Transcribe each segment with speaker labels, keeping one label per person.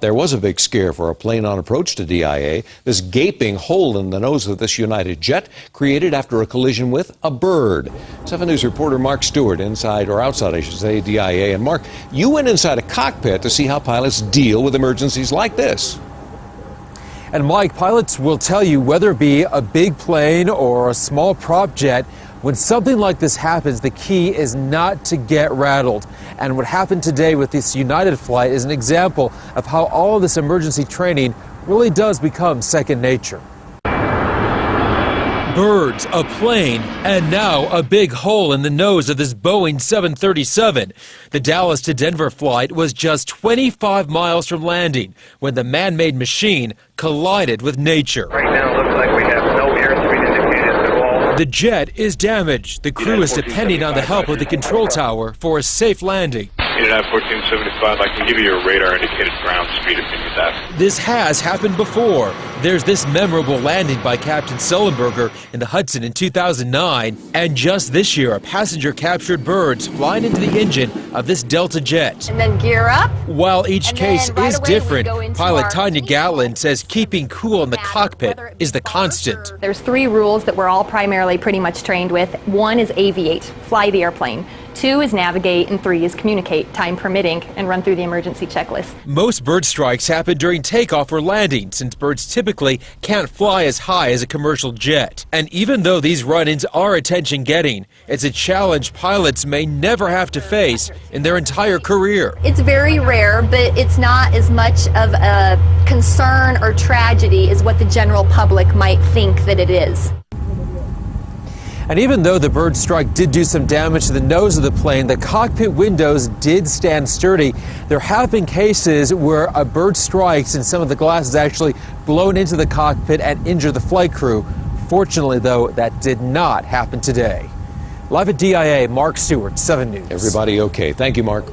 Speaker 1: there was a big scare for a plane on approach to DIA. This gaping hole in the nose of this United jet created after a collision with a bird. 7 News reporter Marc Stewart inside, or outside I should say, DIA. And Marc, you went inside a cockpit to see how pilots deal with emergencies like this.
Speaker 2: And Mike, pilots will tell you whether it be a big plane or a small prop jet, when something like this happens, the key is not to get rattled. And what happened today with this United flight is an example of how all of this emergency training really does become second nature. Birds, a plane, and now a big hole in the nose of this Boeing 737. The Dallas to Denver flight was just 25 miles from landing when the man-made machine collided with nature.
Speaker 3: Right now it looks like we have no airspeed indicators at all.
Speaker 2: The jet is damaged. The crew is depending on the help of the control tower for a safe landing.
Speaker 3: United 1475, I can give you your radar indicated ground speed if you need that.
Speaker 2: This has happened before. There's this memorable landing by Captain Sullenberger in the Hudson in 2009. And just this year, a passenger captured birds flying into the engine of this Delta jet.
Speaker 4: And then gear up.
Speaker 2: While each case is different, pilot Tanya Gatlin says keeping cool in the cockpit is the constant.
Speaker 4: There's 3 rules that we're all primarily pretty much trained with. 1 is aviate, fly the airplane. 2 is navigate, and 3 is communicate, time permitting, and run through the emergency checklist.
Speaker 2: Most bird strikes happen during takeoff or landing, since birds typically can't fly as high as a commercial jet. And even though these run-ins are attention-getting, it's a challenge pilots may never have to face in their entire career.
Speaker 4: It's very rare, but it's not as much of a concern or tragedy as what the general public might think that it is.
Speaker 2: And even though the bird strike did do some damage to the nose of the plane, the cockpit windows did stand sturdy. There have been cases where a bird strikes and some of the glass is actually blown into the cockpit and injure the flight crew. Fortunately, though, that did not happen today. Live at DIA, Marc Stewart, 7 News.
Speaker 1: Everybody okay. Thank you, Marc.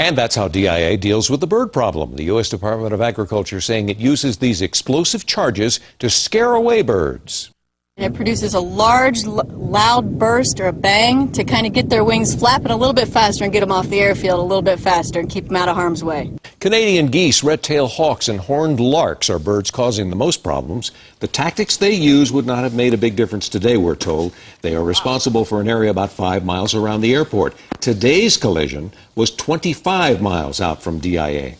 Speaker 1: And that's how DIA deals with the bird problem. The U.S. Department of Agriculture saying it uses these explosive charges to scare away birds.
Speaker 5: It produces a large, loud burst or a bang to kind of get their wings flapping a little bit faster and get them off the airfield a little bit faster and keep them out of harm's way.
Speaker 1: Canadian geese, red-tailed hawks, and horned larks are birds causing the most problems. The tactics they use would not have made a big difference today, we're told. They are responsible for an area about 5 miles around the airport. Today's collision was 25 miles out from DIA.